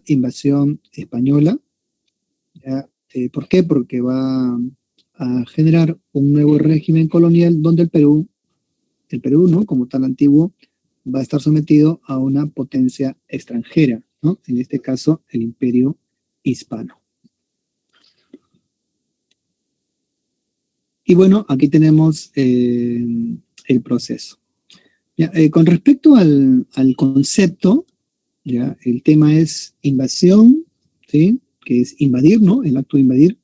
invasión española. ¿Ya? ¿Por qué? Porque va a generar un nuevo régimen colonial donde el Perú, ¿no? Como tan antiguo, va a estar sometido a una potencia extranjera, ¿no? En este caso, el Imperio Hispano. Y bueno, aquí tenemos el proceso. Ya, con respecto al concepto, ¿ya? El tema es invasión, ¿sí? Que es invadir, ¿no? El acto de invadir.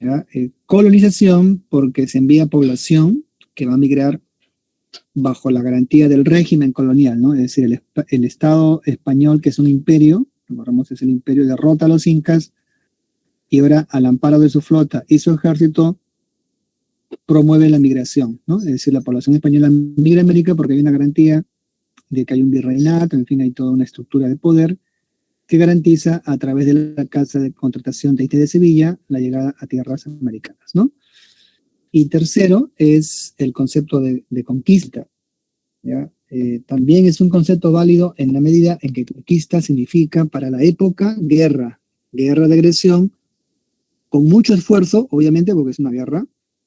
¿Ya? Colonización, porque se envía población que va a migrar bajo la garantía del régimen colonial, ¿no? Es decir, el Estado español, que es un imperio, recordemos es el imperio, derrota a los incas y ahora al amparo de su flota y su ejército promueve la migración, ¿no? Es decir, la población española migra a América porque hay una garantía de que hay un virreinato, en fin, hay toda una estructura de poder que garantiza a través de la Casa de Contratación de Sevilla la llegada a tierras americanas, ¿no? Y tercero es el concepto de conquista, ¿ya? También es un concepto válido en la medida en que conquista significa para la época guerra de agresión, con mucho esfuerzo, obviamente, porque es una guerra,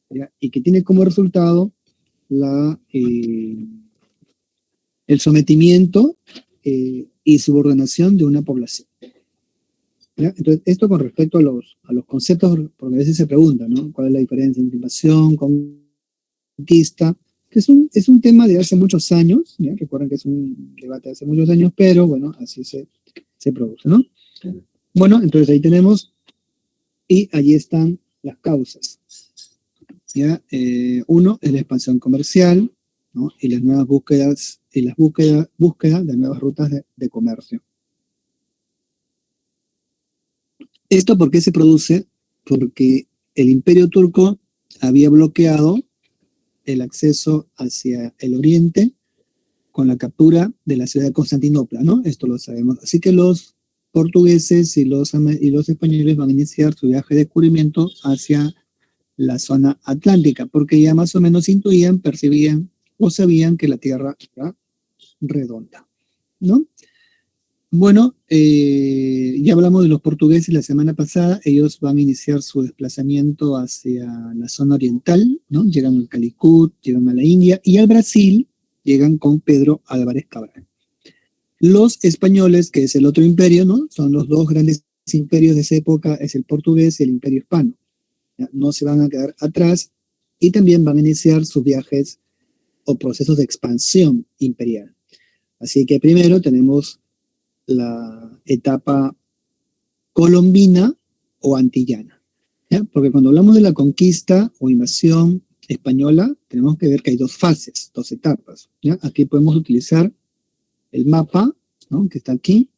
¿ya? Y que tiene como resultado el sometimiento y subordinación de una población. ¿Ya? Entonces, esto con respecto a los conceptos, porque a veces se pregunta, ¿no? ¿Cuál es la diferencia entre invasión, conquista? Que es un tema de hace muchos años, ¿ya? Recuerden que es un debate de hace muchos años, pero bueno, así se produce, ¿no? Bueno, entonces ahí tenemos, y allí están las causas. ¿Ya? Uno es la expansión comercial, ¿no? Y las nuevas búsquedas, y las búsqueda de nuevas rutas de comercio. ¿Esto por qué se produce? Porque el Imperio Turco había bloqueado el acceso hacia el oriente con la captura de la ciudad de Constantinopla, ¿no? Esto lo sabemos. Así que los portugueses y los españoles van a iniciar su viaje de descubrimiento hacia la zona atlántica, porque ya más o menos intuían, percibían o sabían que la Tierra era redonda, ¿no? Bueno, ya hablamos de los portugueses la semana pasada. Ellos van a iniciar su desplazamiento hacia la zona oriental, ¿no? Llegan al Calicut, llegan a la India y al Brasil llegan con Pedro Álvarez Cabral. Los españoles, que es el otro imperio, ¿no? Son los dos grandes imperios de esa época, es el portugués y el imperio hispano. ¿Ya? No se van a quedar atrás y también van a iniciar sus viajes o procesos de expansión imperial. Así que primero tenemos la etapa colombina o antillana, ¿ya? Porque cuando hablamos de la conquista o invasión española, tenemos que ver que hay dos fases, dos etapas, ¿ya? Aquí podemos utilizar el mapa, ¿no? Que está aquí,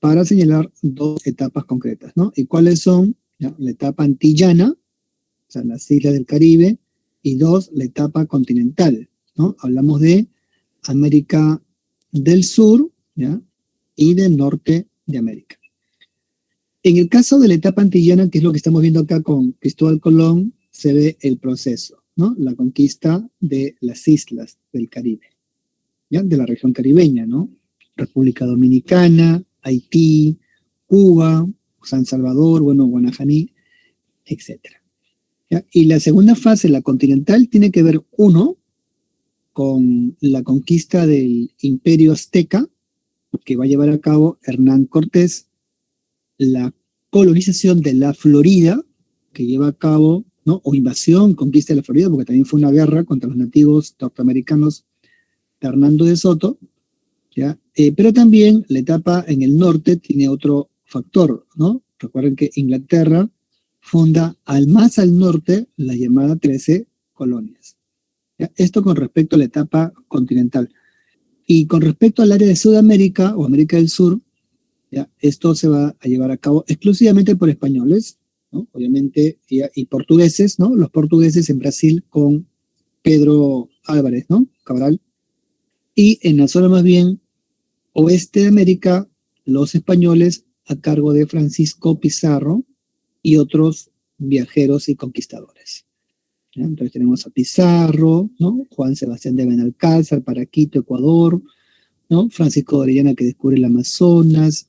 para señalar dos etapas concretas, ¿no? ¿Y cuáles son? ¿Ya? La etapa antillana, o sea, las islas del Caribe, y dos, la etapa continental, ¿no? Hablamos de América del Sur, ¿ya? Y del norte de América. En el caso de la etapa antillana, que es lo que estamos viendo acá con Cristóbal Colón, se ve el proceso, ¿no? La conquista de las islas del Caribe, ¿ya? De la región caribeña, ¿no? República Dominicana, Haití, Cuba, San Salvador, bueno, Guanajaní, etc. ¿Ya? Y la segunda fase, la continental, tiene que ver, uno, con la conquista del Imperio Azteca, que va a llevar a cabo Hernán Cortés, la colonización de la Florida, que lleva a cabo, ¿no? O invasión, conquista de la Florida, porque también fue una guerra contra los nativos norteamericanos de Hernando de Soto, ¿ya? Pero también la etapa en el norte tiene otro factor, ¿no? Recuerden que Inglaterra funda más al norte la llamada 13 colonias. ¿Ya? Esto con respecto a la etapa continental. Y con respecto al área de Sudamérica o América del Sur, ¿ya? Esto se va a llevar a cabo exclusivamente por españoles, ¿no? Obviamente, y portugueses, ¿no? Los portugueses en Brasil con Pedro Álvarez, ¿no? Cabral. Y en la zona más bien oeste de América, los españoles a cargo de Francisco Pizarro y otros viajeros y conquistadores. ¿Ya? Entonces tenemos a Pizarro, ¿no? Juan Sebastián de Benalcázar para Quito, Ecuador, ¿no? Francisco de Orellana que descubre el Amazonas,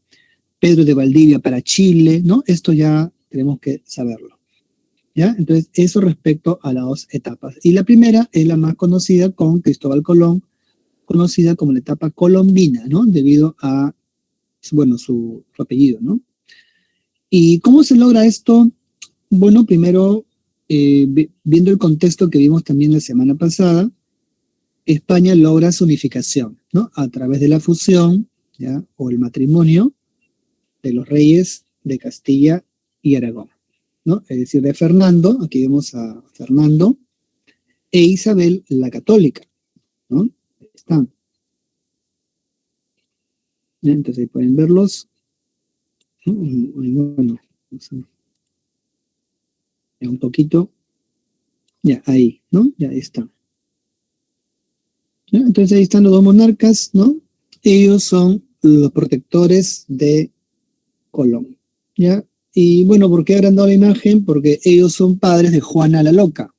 Pedro de Valdivia para Chile, ¿no? Esto ya tenemos que saberlo. ¿Ya? Entonces, eso respecto a las dos etapas. Y la primera es la más conocida con Cristóbal Colón, conocida como la etapa colombina, ¿no? Debido a, bueno, su apellido, ¿no? ¿Y cómo se logra esto? Bueno, primero, viendo el contexto que vimos también la semana pasada, España logra su unificación, ¿no? A través de la fusión, ¿ya? O el matrimonio de los reyes de Castilla y Aragón, ¿no? Es decir, de Fernando, aquí vemos a Fernando, e Isabel la Católica, ¿no? Ahí están. ¿Ya? Entonces ahí pueden verlos. Y bueno, ya un poquito. Ya, ahí, ¿no? Ya ahí está. ¿Ya? Entonces ahí están los dos monarcas, ¿no? Ellos son los protectores de Colón, ¿ya? Y bueno, ¿por qué habrán dado la imagen? Porque ellos son padres de Juana la Loca,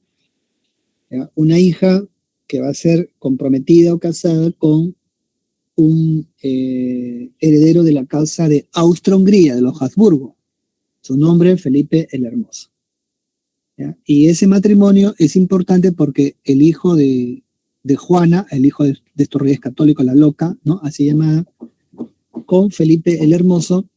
¿ya? Una hija que va a ser comprometida o casada con un heredero de la casa de Austria-Hungría, de los Habsburgo. Su nombre, Felipe el Hermoso. ¿Ya? Y ese matrimonio es importante porque el hijo de Juana, el hijo de estos reyes católicos, la Loca, ¿no? Así llamada, con Felipe el Hermoso,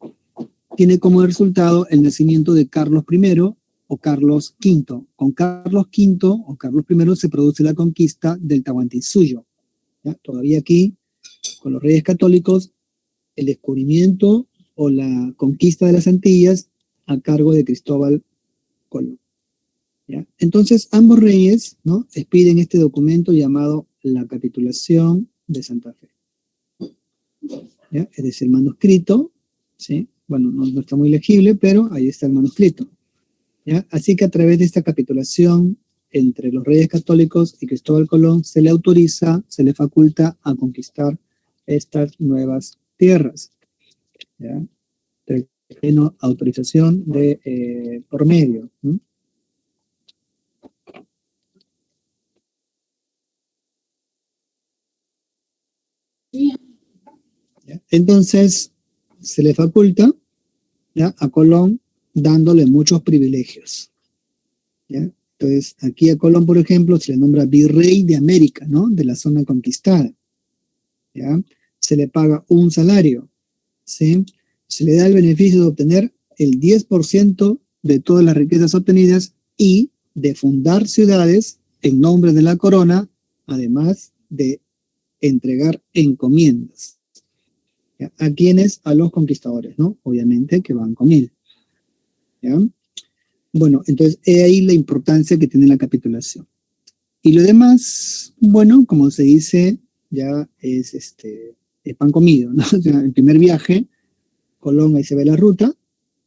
tiene como resultado el nacimiento de Carlos I o Carlos V. Con Carlos V o Carlos I se produce la conquista del Tahuantinsuyo. ¿Ya? Todavía aquí, con los reyes católicos, el descubrimiento o la conquista de las Antillas a cargo de Cristóbal Colón. ¿Ya? Entonces, ambos reyes, ¿no? expiden este documento llamado la Capitulación de Santa Fe. ¿Ya? Es decir, el manuscrito, ¿sí? Bueno, no está muy legible, pero ahí está el manuscrito. ¿Ya? Así que a través de esta capitulación entre los reyes católicos y Cristóbal Colón se le autoriza, se le faculta a conquistar estas nuevas tierras. ¿Ya? Pleno autorización de por medio. ¿No? ¿Ya? Entonces, se le faculta, ¿ya? a Colón dándole muchos privilegios. ¿Ya? Entonces, aquí a Colón, por ejemplo, se le nombra virrey de América, ¿no? De la zona conquistada. ¿Ya? Se le paga un salario, ¿sí? Se le da el beneficio de obtener el 10% de todas las riquezas obtenidas y de fundar ciudades en nombre de la corona, además de entregar encomiendas. ¿Ya? ¿A quiénes? A los conquistadores, ¿no? Obviamente que van con él. ¿Ya? Bueno, entonces he ahí la importancia que tiene la capitulación. Y lo demás, bueno, como se dice, ya es pan comido, ¿no? O sea, el primer viaje, Colón ahí se ve la ruta,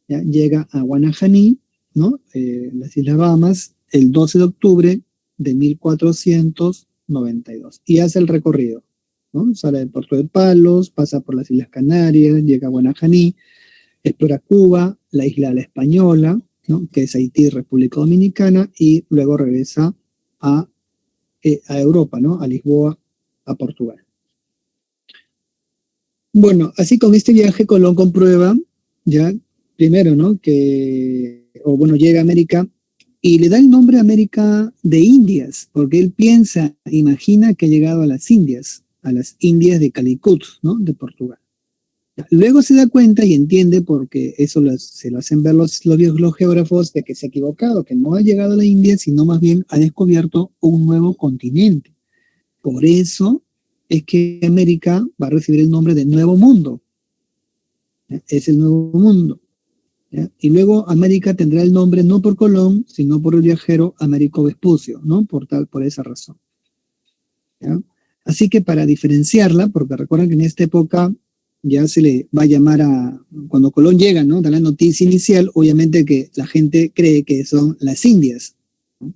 ¿ya? Llega a Guanajaní, ¿no? Las Islas Bahamas, el 12 de octubre de 1492. Y hace el recorrido, ¿no? Sale del Puerto de Palos, pasa por las Islas Canarias, llega a Guanajaní, explora Cuba, la isla La Española, ¿no? Que es Haití, República Dominicana, y luego regresa a Europa, ¿no? A Lisboa, a Portugal. Bueno, así con este viaje Colón comprueba, ya, primero, ¿no? Llega a América y le da el nombre a América de Indias, porque él piensa, imagina que ha llegado a las Indias de Calicut, ¿no? De Portugal. Luego se da cuenta y entiende, porque eso se lo hacen ver los geógrafos, de que se ha equivocado, que no ha llegado a la India, sino más bien ha descubierto un nuevo continente. Por eso es que América va a recibir el nombre de Nuevo Mundo. ¿Ya? Es el Nuevo Mundo. ¿Ya? Y luego América tendrá el nombre no por Colón, sino por el viajero Américo Vespucio, ¿no? Por esa razón. ¿Ya? Así que para diferenciarla, porque recuerden que en esta época ya se le va a llamar cuando Colón llega, ¿no? Da la noticia inicial, obviamente que la gente cree que son las Indias, ¿no?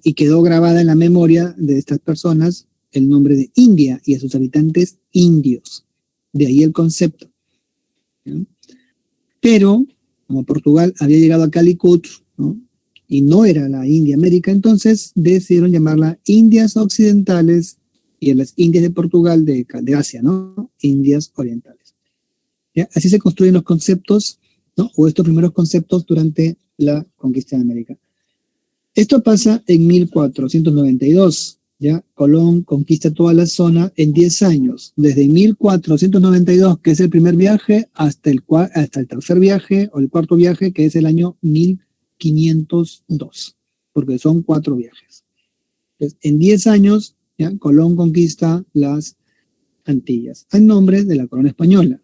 Y quedó grabada en la memoria de estas personas el nombre de India y a sus habitantes indios. De ahí el concepto. ¿No? Pero, como Portugal había llegado a Calicut, ¿no? Y no era la India América, entonces decidieron llamarla Indias Occidentales y en las Indias de Portugal de Asia, ¿no? Indias Orientales. ¿Ya? Así se construyen los conceptos, ¿no? O estos primeros conceptos durante la conquista de América. Esto pasa en 1492. ¿Ya? Colón conquista toda la zona en 10 años, desde 1492, que es el primer viaje, hasta el tercer viaje o el cuarto viaje, que es el año 1502, porque son 4 viajes. Entonces, en 10 años, ¿ya? Colón conquista las Antillas, en nombre de la corona española.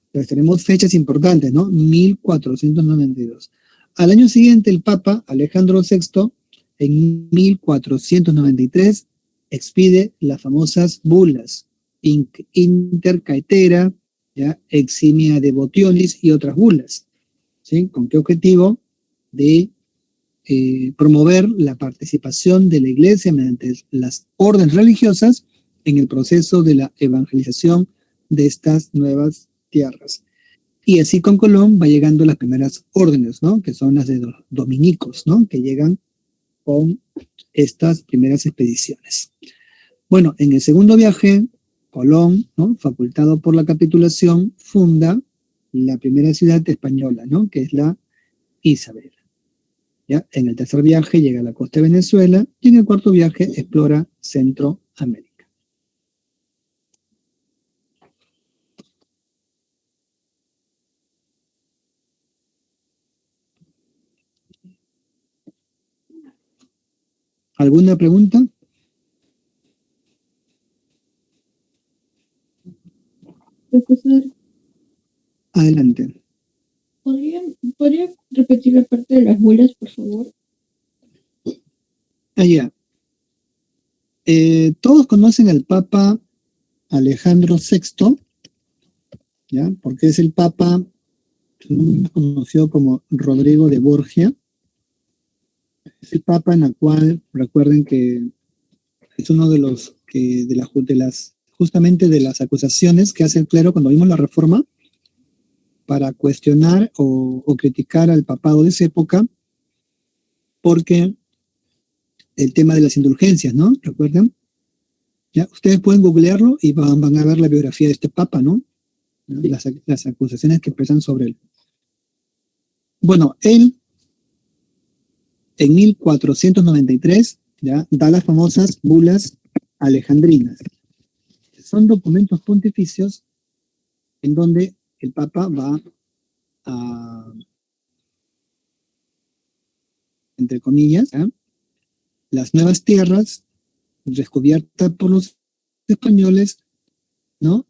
Entonces tenemos fechas importantes, ¿no? 1492. Al año siguiente, el Papa Alejandro VI, en 1493, expide las famosas bulas Inter Caetera, ¿ya? Eximia Devotionis y otras bulas. ¿Sí? ¿Con qué objetivo? De promover la participación de la Iglesia mediante las órdenes religiosas en el proceso de la evangelización de estas nuevas tierras. Y así con Colón va llegando las primeras órdenes, ¿no? Que son las de los dominicos, ¿no? Que llegan con estas primeras expediciones. Bueno, en el segundo viaje, Colón, ¿no? Facultado por la capitulación, funda la primera ciudad española, ¿no? Que es la Isabel. ¿Ya? En el tercer viaje llega a la costa de Venezuela y en el cuarto viaje explora Centroamérica. ¿Alguna pregunta? Profesor, Adelante. ¿podría repetir la parte de las bulas, por favor? Allá. Todos conocen al Papa Alejandro VI, ¿ya? Porque es el Papa conocido como Rodrigo de Borgia. Es el Papa en el cual, recuerden que es uno de los que justamente de las acusaciones que hace el clero cuando vimos la reforma para cuestionar o criticar al papado de esa época, porque el tema de las indulgencias, ¿no? ¿Recuerdan? ¿Ya? Ustedes pueden googlearlo y van a ver la biografía de este papa, ¿no? Las acusaciones que pesan sobre él. Bueno, él en 1493 ¿ya? Da las famosas bulas alejandrinas. Son documentos pontificios en donde el papa va a, entre comillas, ¿ya? Las nuevas tierras descubiertas por los españoles, ¿no?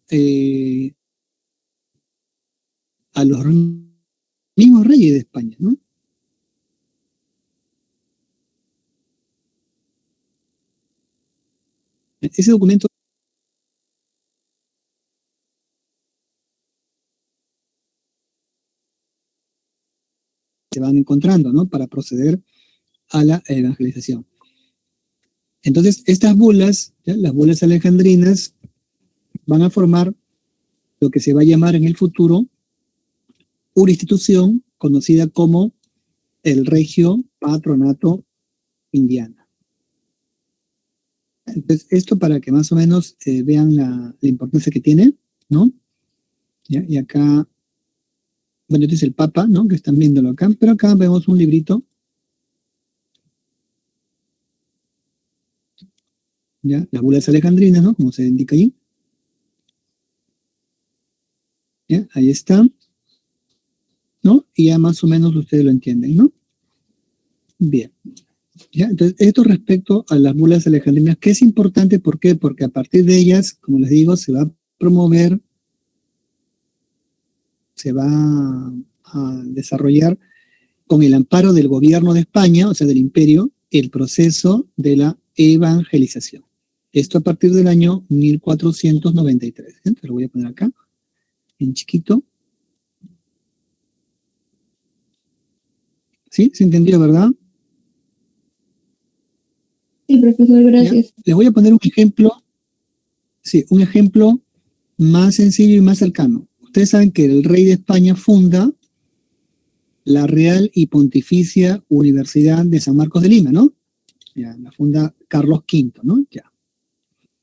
A los mismos reyes de España, ¿no? Ese documento se van encontrando, ¿no? Para proceder a la evangelización. Entonces, estas bulas, ¿ya? Las bulas alejandrinas, van a formar lo que se va a llamar en el futuro una institución conocida como el Regio Patronato Indiana. Entonces, esto para que más o menos vean la importancia que tiene, ¿no? ¿Ya? Y acá, bueno, este es el Papa, ¿no? Que están viéndolo acá, pero acá vemos un librito, ¿ya? Las bulas alejandrinas, ¿no? Como se indica ahí. ¿Ya? Ahí está, ¿no? Y ya más o menos ustedes lo entienden, ¿no? Bien. ¿Ya? Entonces, esto respecto a las bulas alejandrinas, que es importante, ¿por qué? Porque a partir de ellas, como les digo, se va a promover, se va a desarrollar con el amparo del gobierno de España, o sea, del imperio, el proceso de la evangelización. Esto a partir del año 1493. Te lo voy a poner acá, en chiquito. ¿Sí? ¿Se entendió, verdad? Sí, profesor, gracias. ¿Ya? Les voy a poner un ejemplo, sí, un ejemplo más sencillo y más cercano. Ustedes saben que el rey de España funda la Real y Pontificia Universidad de San Marcos de Lima, ¿no? Ya, la funda Carlos V, ¿no? Ya,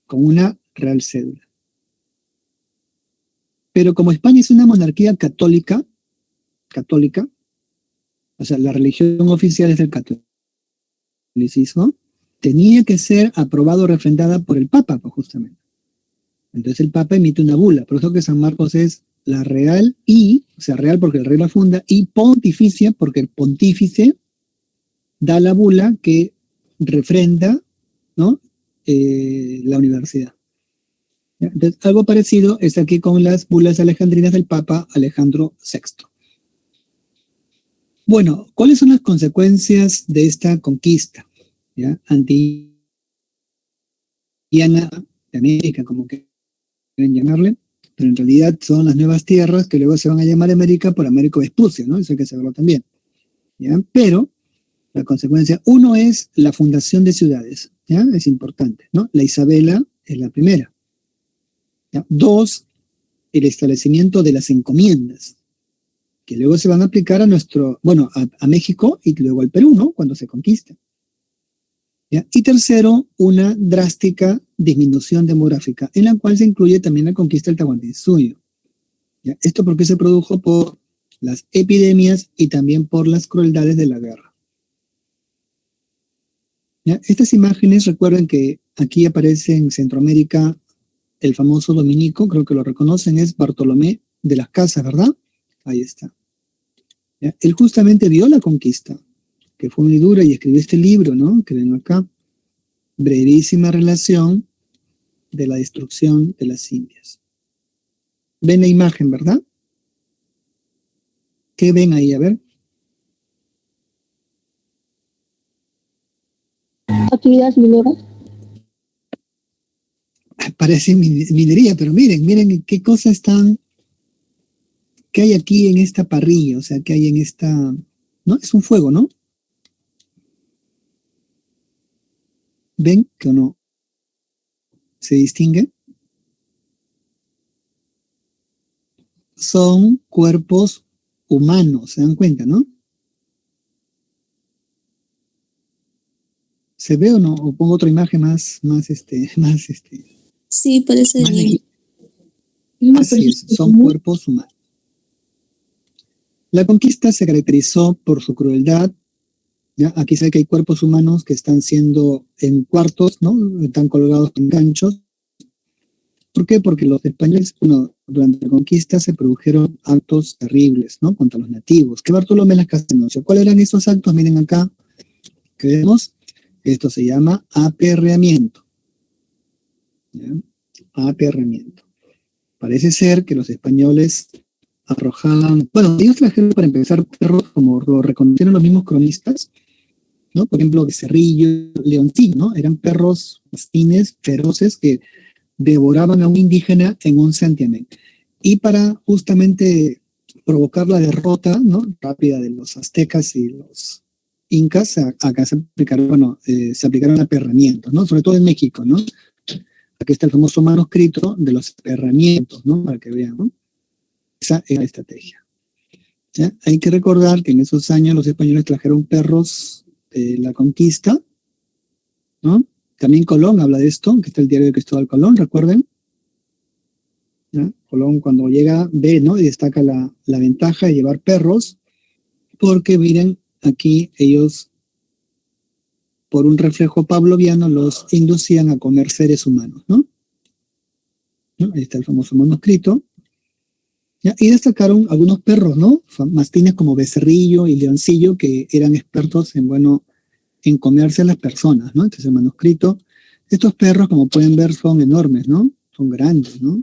con una real cédula. Pero como España es una monarquía católica, o sea, la religión oficial es el catolicismo, tenía que ser aprobado o refrendada por el Papa, pues, justamente. Entonces el Papa emite una bula. Por eso que San Marcos es la real o sea, real porque el rey la funda, y pontificia porque el pontífice da la bula que refrenda, ¿no? La universidad. Entonces, algo parecido es aquí con las bulas alejandrinas del Papa Alejandro VI. Bueno, ¿cuáles son las consecuencias de esta conquista? ¿Ya? Antillana de América, como quieren llamarle, pero en realidad son las nuevas tierras que luego se van a llamar América por Américo Vespucio, ¿no? Eso hay que saberlo también. ¿Ya? Pero la consecuencia, uno es la fundación de ciudades, ¿ya? Es importante, ¿no? La Isabela es la primera. ¿Ya? Dos, el establecimiento de las encomiendas, que luego se van a aplicar a México y luego al Perú, ¿no? Cuando se conquista. ¿Ya? Y tercero, una drástica disminución demográfica, en la cual se incluye también la conquista del Tahuantinsuyo. ¿Ya? Esto porque se produjo por las epidemias y también por las crueldades de la guerra. ¿Ya? Estas imágenes, recuerden que aquí aparece en Centroamérica el famoso dominico, creo que lo reconocen, es Bartolomé de las Casas, ¿verdad? Ahí está. ¿Ya? Él justamente vio la conquista, que fue muy dura, y escribió este libro, ¿no? Que ven acá, brevísima relación de la destrucción de las Indias. Ven la imagen, ¿verdad? ¿Qué ven ahí? A ver. Actividades mineras. Parece minería, pero miren qué cosas están, qué hay aquí en esta parrilla, o sea, qué hay en esta, ¿no? Es un fuego, ¿no? ¿Ven que o no se distingue? Son cuerpos humanos, ¿se dan cuenta, no? ¿Se ve o no? O pongo otra imagen más. Sí, parece Más bien. Así es, son cuerpos humanos. La conquista se caracterizó por su crueldad. ¿Ya? Aquí se ve que hay cuerpos humanos que están siendo en cuartos, ¿no? Están colgados en ganchos. ¿Por qué? Porque los españoles, durante la conquista se produjeron actos terribles, ¿no? Contra los nativos. ¿Qué Bartolomé las Casas denunció? ¿Cuáles eran esos actos? Miren acá, que vemos. Esto se llama aperreamiento. ¿Ya? Aperreamiento. Parece ser que los españoles arrojaban, bueno, ellos trajeron para empezar perros, como lo reconocieron los mismos cronistas, ¿no? Por ejemplo, Becerrillo, Leoncillo, ¿no? Eran perros mastines feroces que devoraban a un indígena en un santiamén. Y para justamente provocar la derrota, ¿no? Rápida de los aztecas y los incas, acá se aplicaron aperramientos, ¿no? Sobre todo en México, ¿no? Aquí está el famoso manuscrito de los aperramientos, ¿no? Para que vean, ¿no? Esa es la estrategia. ¿Ya? Hay que recordar que en esos años los españoles trajeron perros de la conquista, ¿no? También Colón habla de esto, que está el diario de Cristóbal Colón, recuerden. ¿Ya? Colón cuando llega ve, ¿no? Y destaca la ventaja de llevar perros, porque miren, aquí ellos, por un reflejo pavloviano, los inducían a comer seres humanos, ¿no? Ahí está el famoso manuscrito. ¿Ya? Y destacaron algunos perros, ¿no? Mastines como Becerrillo y Leoncillo, que eran expertos en comerse a las personas, ¿no? Entonces el manuscrito, estos perros, como pueden ver, son enormes, ¿no? Son grandes, ¿no?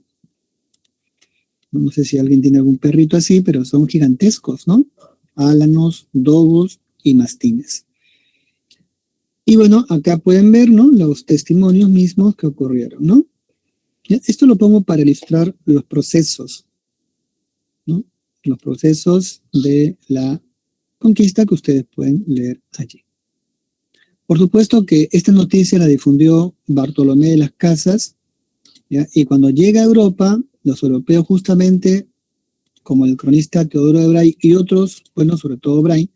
No sé si alguien tiene algún perrito así, pero son gigantescos, ¿no? Álanos, dogos y mastines. Y bueno, acá pueden ver, ¿no? Los testimonios mismos que ocurrieron, ¿no? Esto lo pongo para ilustrar los procesos, ¿no? Los procesos de la conquista que ustedes pueden leer allí. Por supuesto que esta noticia la difundió Bartolomé de las Casas, ¿ya? Y cuando llega a Europa, los europeos justamente, como el cronista Teodoro de Bray y otros, bueno, sobre todo Bray,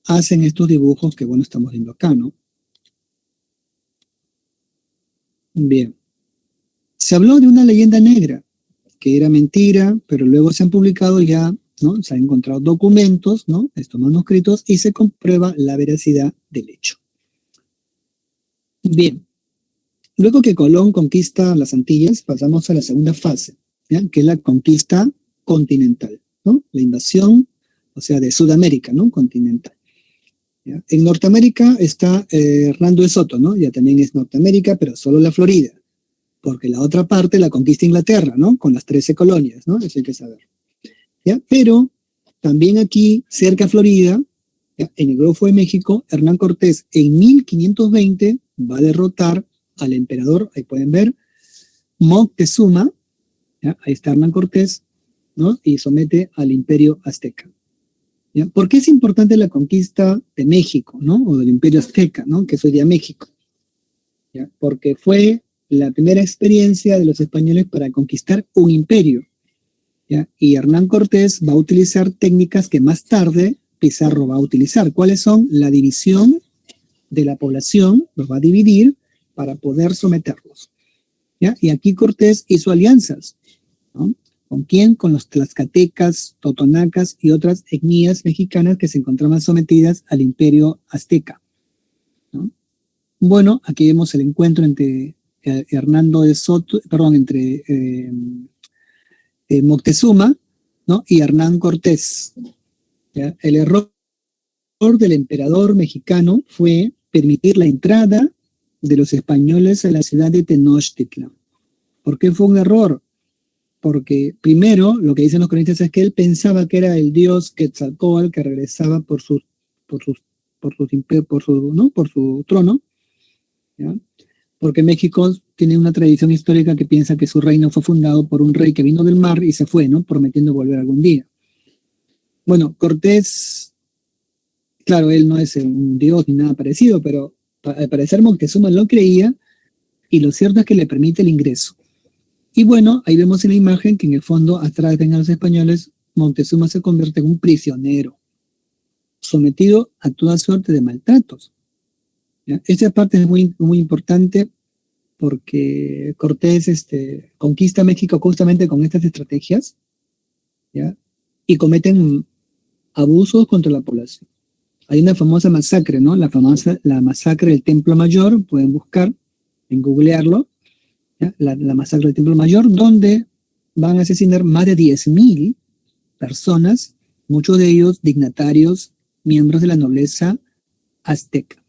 hacen estos dibujos que, bueno, estamos viendo acá, ¿no? Bien. Se habló de una leyenda negra, que era mentira, pero luego se han publicado ya, ¿no? Se han encontrado documentos, ¿no? Estos manuscritos, y se comprueba la veracidad del hecho. Bien, luego que Colón conquista las Antillas, pasamos a la segunda fase, ¿ya? Que es la conquista continental, ¿no? La invasión, o sea, de Sudamérica, ¿no? Continental. ¿Ya? En Norteamérica está Hernando de Soto, ¿no? Ya también es Norteamérica, pero solo la Florida, porque la otra parte la conquista Inglaterra, ¿no? Con las 13 colonias, ¿no? Eso hay que saber. ¿Ya? Pero también aquí, cerca de Florida, ¿ya? En el Golfo de México, Hernán Cortés en 1520 va a derrotar al emperador, ahí pueden ver, Moctezuma, ¿ya? Ahí está Hernán Cortés, ¿no? Y somete al imperio azteca. ¿Ya? ¿Por qué es importante la conquista de México, ¿no? O del imperio azteca, ¿no? Que es hoy día México. ¿Ya? Porque fue la primera experiencia de los españoles para conquistar un imperio. ¿Ya? Y Hernán Cortés va a utilizar técnicas que más tarde Pizarro va a utilizar. ¿Cuáles son? La división de la población, los va a dividir para poder someterlos. ¿Ya? Y aquí Cortés hizo alianzas, ¿no? ¿Con quién? Con los tlaxcaltecas, totonacas y otras etnias mexicanas que se encontraban sometidas al imperio azteca, ¿no? Bueno, aquí vemos el encuentro entre Hernando de Soto, perdón, entre Moctezuma, ¿no? Y Hernán Cortés. ¿Ya? El error del emperador mexicano fue permitir la entrada de los españoles a la ciudad de Tenochtitlan. ¿Por qué fue un error? Porque primero, lo que dicen los cronistas es que él pensaba que era el dios Quetzalcóatl que regresaba por su trono, ¿ya? Porque México tiene una tradición histórica que piensa que su reino fue fundado por un rey que vino del mar y se fue, ¿no? Prometiendo volver algún día. Bueno, Cortés, claro, él no es un dios ni nada parecido, pero al parecer Moctezuma lo creía y lo cierto es que le permite el ingreso. Y bueno, ahí vemos en la imagen que en el fondo, atrás ven a los españoles, Moctezuma se convierte en un prisionero, sometido a toda suerte de maltratos. ¿Ya? Esta parte es muy, muy importante porque Cortés conquista México justamente con estas estrategias, ¿ya? Y cometen abusos contra la población. Hay una famosa masacre, ¿no? La masacre del Templo Mayor, pueden buscar, en googlearlo, ¿ya? La masacre del Templo Mayor, donde van a asesinar más de 10.000 personas, muchos de ellos dignatarios, miembros de la nobleza azteca.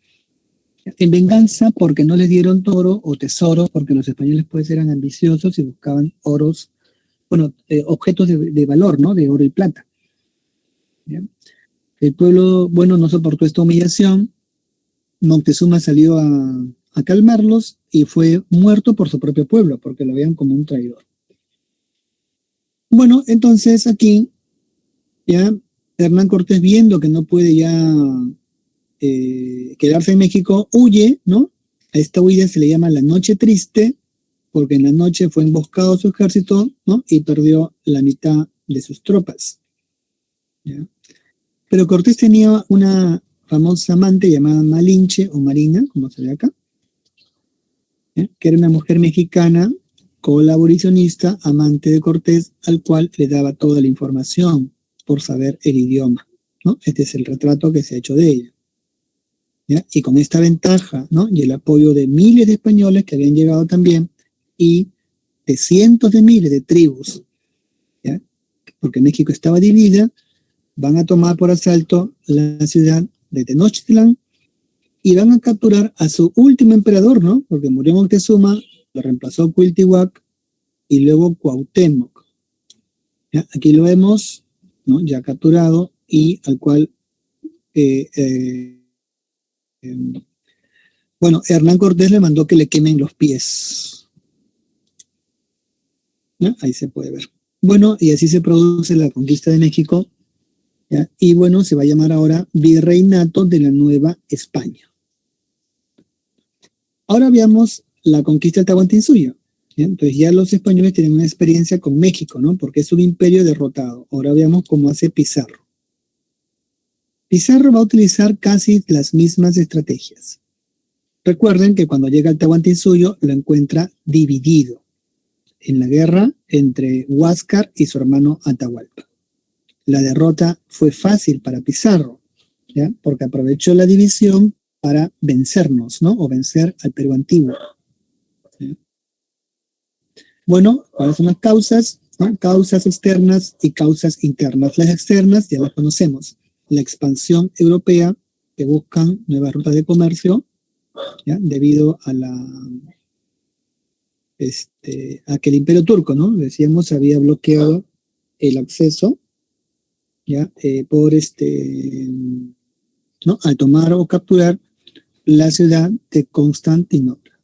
En venganza porque no les dieron oro o tesoro, porque los españoles pues eran ambiciosos y buscaban oros, bueno, objetos de valor, ¿no? De oro y plata. ¿Bien? El pueblo, bueno, no soportó esta humillación. Moctezuma salió a calmarlos y fue muerto por su propio pueblo, porque lo veían como un traidor. Bueno, entonces aquí, ya Hernán Cortés, viendo que no puede ya quedarse en México, huye, ¿no? A esta huida se le llama la Noche Triste, porque en la noche fue emboscado su ejército, ¿no? Y perdió la mitad de sus tropas. ¿Ya? Pero Cortés tenía una famosa amante llamada Malinche o Marina, como se ve acá, ¿ya? Que era una mujer mexicana, colaboracionista, amante de Cortés, al cual le daba toda la información por saber el idioma, ¿no? Este es el retrato que se ha hecho de ella. ¿Ya? Y con esta ventaja, ¿no? Y el apoyo de miles de españoles que habían llegado también, y de cientos de miles de tribus, ¿ya? Porque México estaba dividida, van a tomar por asalto la ciudad de Tenochtitlan y van a capturar a su último emperador, ¿no? Porque murió Moctezuma, lo reemplazó Cuitláhuac y luego Cuauhtémoc. ¿Ya? Aquí lo vemos, ¿no? Ya capturado y al cual bueno, Hernán Cortés le mandó que le quemen los pies. ¿Ya? Ahí se puede ver. Bueno, y así se produce la conquista de México, ¿ya? Y bueno, se va a llamar ahora Virreinato de la Nueva España. Ahora veamos la conquista del Tahuantinsuyo. ¿Ya? Entonces ya los españoles tienen una experiencia con México, ¿no? Porque es un imperio derrotado. Ahora veamos cómo hace Pizarro. Pizarro va a utilizar casi las mismas estrategias. Recuerden que cuando llega al Tahuantinsuyo lo encuentra dividido. en la guerra entre Huáscar y su hermano Atahualpa. La derrota fue fácil para Pizarro, ¿ya? Porque aprovechó la división para vencernos, ¿no? O vencer al Perú antiguo. ¿Ya? Bueno, ¿cuáles son las causas? ¿No? Causas externas y causas internas. Las externas ya las conocemos. La expansión europea, que buscan nuevas rutas de comercio, ¿ya? Debido a a que el Imperio Turco, ¿no? Decíamos, había bloqueado el acceso, ¿ya? ¿No? Al tomar o capturar la ciudad de Constantinopla,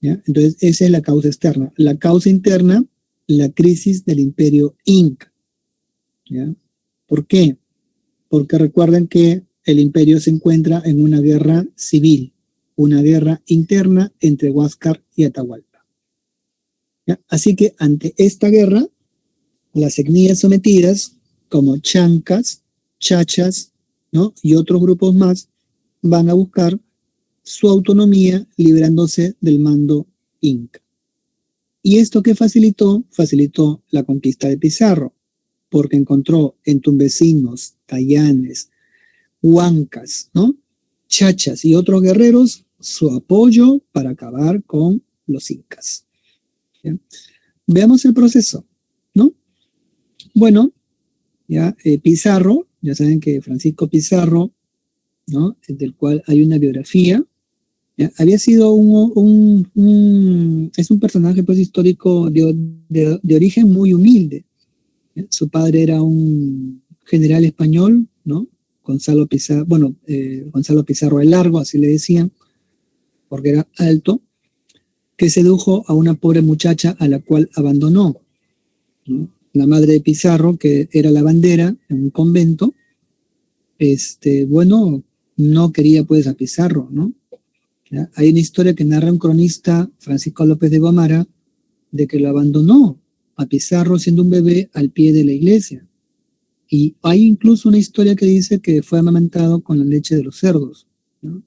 ¿ya? Entonces, esa es la causa externa. La causa interna, la crisis del Imperio Inca, ¿ya? ¿Por qué? Porque recuerden que el imperio se encuentra en una guerra civil, una guerra interna entre Huáscar y Atahualpa, ¿ya? Así que ante esta guerra, las etnias sometidas, como chancas, chachas, ¿no? Y otros grupos más, van a buscar su autonomía liberándose del mando inca. ¿Y esto qué facilitó? Facilitó la conquista de Pizarro, porque encontró en tumbesinos, tayanes, huancas, ¿no? Chachas y otros guerreros su apoyo para acabar con los incas. ¿Ya? Veamos el proceso, ¿no? Bueno, ya Pizarro, ya saben que Francisco Pizarro, ¿no? Del cual hay una biografía, ¿ya? Había sido es un personaje pues histórico de origen muy humilde, ¿ya? Su padre era un general español, ¿no? Gonzalo Pizarro, bueno, Gonzalo Pizarro el Largo, así le decían, porque era alto, que sedujo a una pobre muchacha a la cual abandonó, ¿no? La madre de Pizarro, que era lavandera en un convento, bueno, no quería pues a Pizarro, ¿no? ¿Ya? Hay una historia que narra un cronista, Francisco López de Gomara, de que lo abandonó a Pizarro siendo un bebé al pie de la iglesia. Y hay incluso una historia que dice que fue amamantado con la leche de los cerdos, ¿no?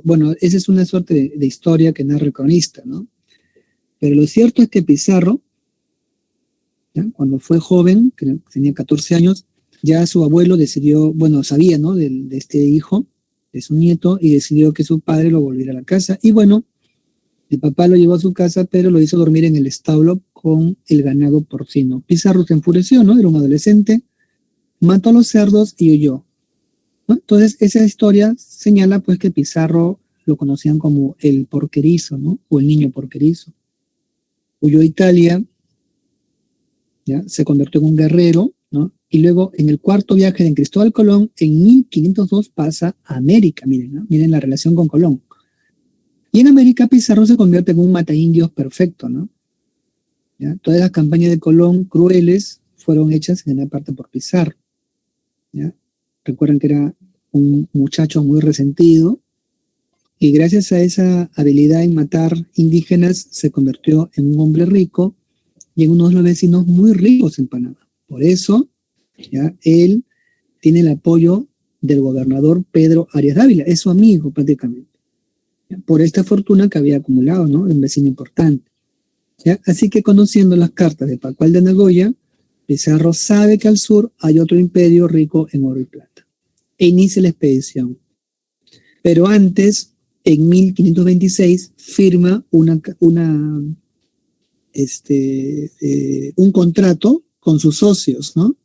Bueno, esa es una suerte de historia que narra el cronista, ¿no? Pero lo cierto es que Pizarro, ¿ya? Cuando fue joven, que tenía 14 años, ya su abuelo decidió, bueno, sabía, ¿no? De este hijo, de su nieto, y decidió que su padre lo volviera a la casa. Y bueno, el papá lo llevó a su casa, pero lo hizo dormir en el establo con el ganado porcino. Pizarro se enfureció, ¿no? Era un adolescente, mató a los cerdos y huyó, ¿no? Entonces, esa historia señala pues que Pizarro lo conocían como el porquerizo, ¿no? O el niño porquerizo. Huyó a Italia, ¿ya? Se convirtió en un guerrero, ¿no? Y luego en el cuarto viaje de Cristóbal Colón, en 1502 pasa a América, miren, ¿no? Miren la relación con Colón. Y en América Pizarro se convierte en un mataindios perfecto, ¿no? ¿Ya? Todas las campañas de Colón crueles fueron hechas en gran parte por Pizarro, ¿ya? Recuerden que era un muchacho muy resentido y gracias a esa habilidad en matar indígenas se convirtió en un hombre rico y en uno de los vecinos muy ricos en Panamá. Por eso, ¿ya? Él tiene el apoyo del gobernador Pedro Arias Dávila, es su amigo prácticamente, ¿ya? Por esta fortuna que había acumulado, ¿no? Un vecino importante, ¿ya? Así que conociendo las cartas de Pascual de Nagoya, Pizarro sabe que al sur hay otro imperio rico en oro y plata e inicia la expedición. Pero antes, en 1526, firma un contrato con sus socios, ¿no?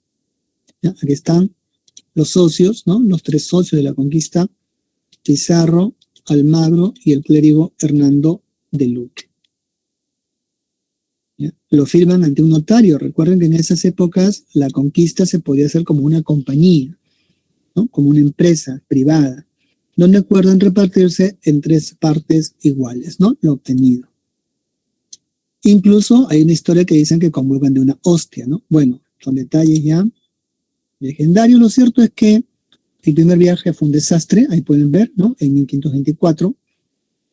¿Ya? Aquí están los socios, ¿no? Los tres socios de la conquista: Pizarro, Almagro y el clérigo Hernando de Luque. ¿Ya? Lo firman ante un notario. Recuerden que en esas épocas la conquista se podía hacer como una compañía, ¿no? Como una empresa privada, donde acuerdan repartirse en tres partes iguales, ¿no? Lo obtenido. Incluso hay una historia que dicen que convocan de una hostia, ¿no? Bueno, son detalles ya legendarios. Lo cierto es que el primer viaje fue un desastre, ahí pueden ver, ¿no? En 1524,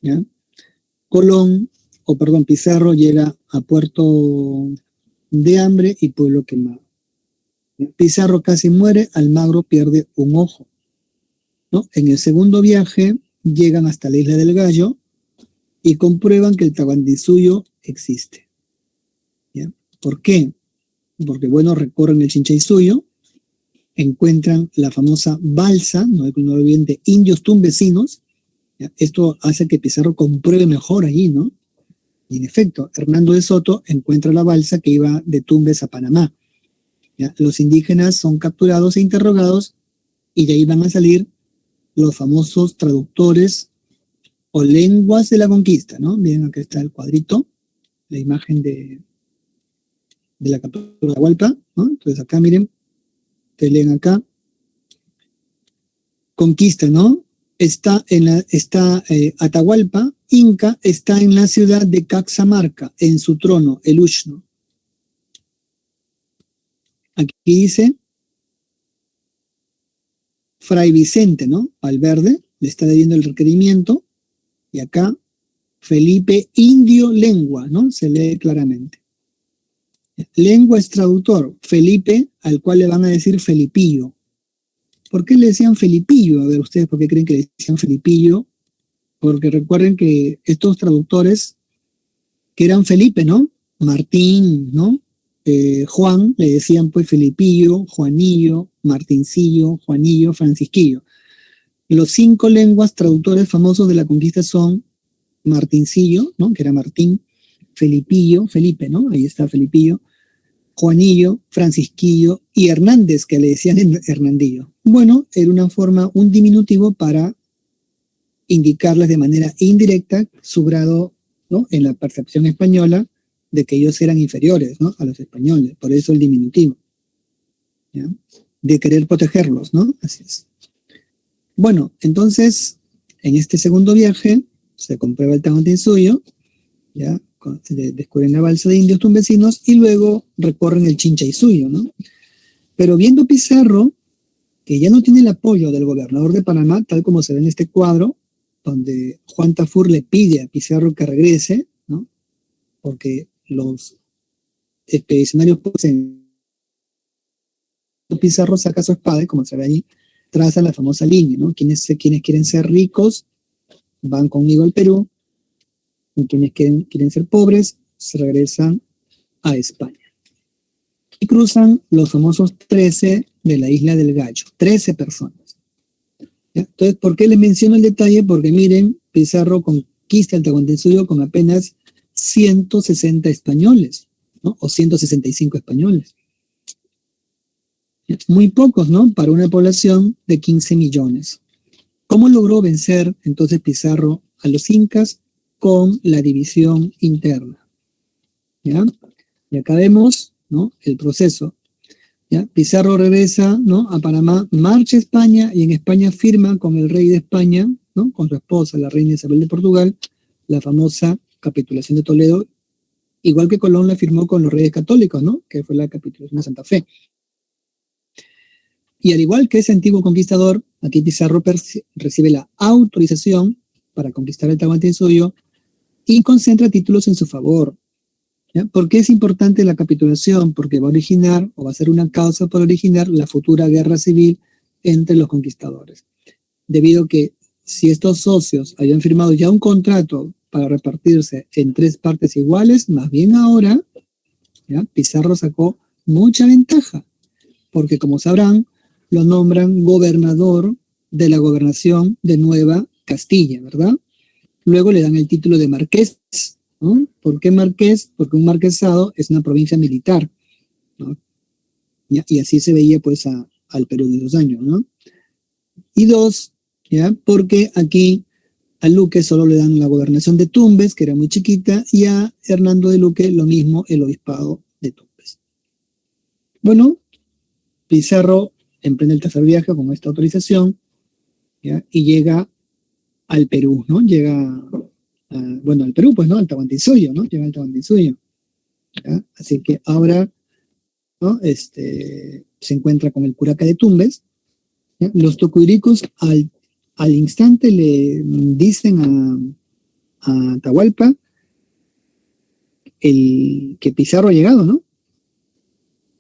¿ya? Pizarro llega a Puerto de Hambre y Pueblo Quemado. Pizarro casi muere, Almagro pierde un ojo, ¿no? En el segundo viaje llegan hasta la isla del Gallo y comprueban que el Tahuantinsuyo existe. ¿Ya? ¿Por qué? Porque, bueno, recorren el Chinchaysuyo, encuentran la famosa balsa, no lo olviden, de indios tumbesinos. ¿Ya? Esto hace que Pizarro compruebe mejor allí, ¿no? Y en efecto, Hernando de Soto encuentra la balsa que iba de Tumbes a Panamá. ¿Ya? Los indígenas son capturados e interrogados y de ahí van a salir los famosos traductores o lenguas de la conquista, ¿no? Miren, acá está el cuadrito, la imagen de la captura de Atahualpa, ¿no? Entonces acá, miren, te leen acá, conquista, ¿no? Está Atahualpa, Inca, está en la ciudad de Caxamarca, en su trono, el Uxno. Aquí dice Fray Vicente, ¿no? Valverde, le está leyendo el requerimiento, y acá Felipe Indio Lengua, ¿no? Se lee claramente. Lengua es traductor, Felipe, al cual le van a decir Felipillo. ¿Por qué le decían Felipillo? A ver, ¿ustedes por qué creen que le decían Felipillo? Porque recuerden que estos traductores, que eran Felipe, ¿no? Martín, ¿no? Juan, le decían pues Felipillo, Juanillo, Martincillo, Juanillo, Francisquillo. Los 5 lenguas traductores famosos de la conquista son Martincillo, ¿no? Que era Martín, Felipillo, Felipe, ¿no? Ahí está Felipillo, Juanillo, Francisquillo y Hernández, que le decían Hernandillo. Bueno, era una forma, un diminutivo para indicarles de manera indirecta su grado, ¿no? En la percepción española de que ellos eran inferiores, ¿no? A los españoles, por eso el diminutivo, ¿ya? De querer protegerlos, ¿no? Así es. Bueno, entonces, en este segundo viaje se comprueba el Tahuantinsuyo, ¿ya? Descubren la balsa de indios tumbesinos y luego recorren el Chinchaysuyo, ¿no? Pero viendo Pizarro que ya no tiene el apoyo del gobernador de Panamá, tal como se ve en este cuadro, donde Juan Tafur le pide a Pizarro que regrese, ¿no? Porque los expedicionarios Pizarro saca su espada, como se ve ahí, traza la famosa línea, ¿no? Quienes quieren ser ricos van conmigo al Perú, y quienes quieren ser pobres se regresan a España. Y cruzan los famosos 13 de la Isla del Gallo, 13 personas. ¿Ya? Entonces, ¿por qué les menciono el detalle? Porque miren, Pizarro conquista el Tahuantinsuyo con apenas 160 españoles, ¿no? O 165 españoles. Muy pocos, ¿no? Para una población de 15 millones. ¿Cómo logró vencer entonces Pizarro a los incas? Con la división interna. ¿Ya? Y acá vemos, ¿no? El proceso. ¿Ya? Pizarro regresa, ¿no? A Panamá, marcha a España y en España firma con el rey de España, ¿no? Con su esposa, la reina Isabel de Portugal, la famosa capitulación de Toledo, igual que Colón la firmó con los reyes católicos, ¿no? Que fue la capitulación de Santa Fe. Y al igual que ese antiguo conquistador, aquí Pizarro recibe la autorización para conquistar el Tahuantinsuyo y concentra títulos en su favor. ¿Ya? ¿Por qué es importante la capitulación? Porque va a originar, o va a ser una causa para originar, la futura guerra civil entre los conquistadores. Debido a que si estos socios habían firmado ya un contrato para repartirse en 3 partes iguales, más bien ahora, ¿ya? Pizarro sacó mucha ventaja, porque como sabrán, lo nombran gobernador de la gobernación de Nueva Castilla, ¿verdad? Luego le dan el título de marqués, ¿no? ¿Por qué marqués? Porque un marquesado es una provincia militar, ¿no? Y así se veía pues al Perú de esos años, ¿no? Y 2, ¿ya? Porque aquí a Luque solo le dan la gobernación de Tumbes, que era muy chiquita, y a Hernando de Luque lo mismo, el obispado de Tumbes. Bueno, Pizarro emprende el tercer viaje con esta autorización, ¿ya? Y llega al Perú, ¿no? Llega, bueno, al Perú, pues, ¿no? Al Tahuantinsuyo, ¿no? Llega al Tahuantinsuyo, ¿ya? Así que ahora, ¿no? Se encuentra con el curaca de Tumbes, ¿ya? Los tocuiricos al instante le dicen a Atahualpa que Pizarro ha llegado, ¿no?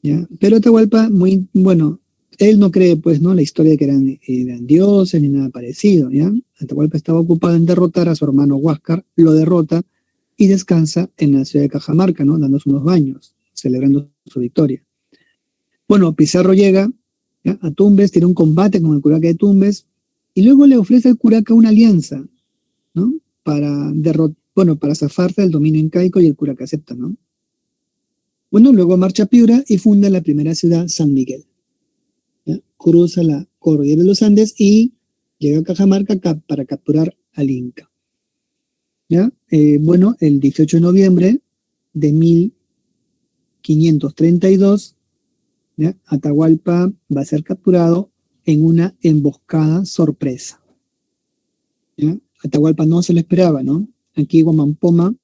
¿Ya? Pero Atahualpa, muy, bueno, él no cree, pues, ¿no? La historia de que eran dioses ni nada parecido, ¿ya? Atahualpa estaba ocupado en derrotar a su hermano Huáscar, lo derrota y descansa en la ciudad de Cajamarca, ¿no? Dándose unos baños, celebrando su victoria. Bueno, Pizarro llega, ¿ya?, a Tumbes, tiene un combate con el curaca de Tumbes, y luego le ofrece al curaca una alianza, ¿no? Para zafarse del dominio incaico, y el curaca acepta, ¿no? Bueno, luego marcha a Piura y funda la primera ciudad, San Miguel, ¿ya? Cruza la cordillera de los Andes y llega a Cajamarca para capturar al Inca, ¿ya? Bueno, el 18 de noviembre de 1532, ¿ya?, Atahualpa va a ser capturado en una emboscada sorpresa, ¿ya? Atahualpa no se lo esperaba, ¿no? Aquí Guamampoma,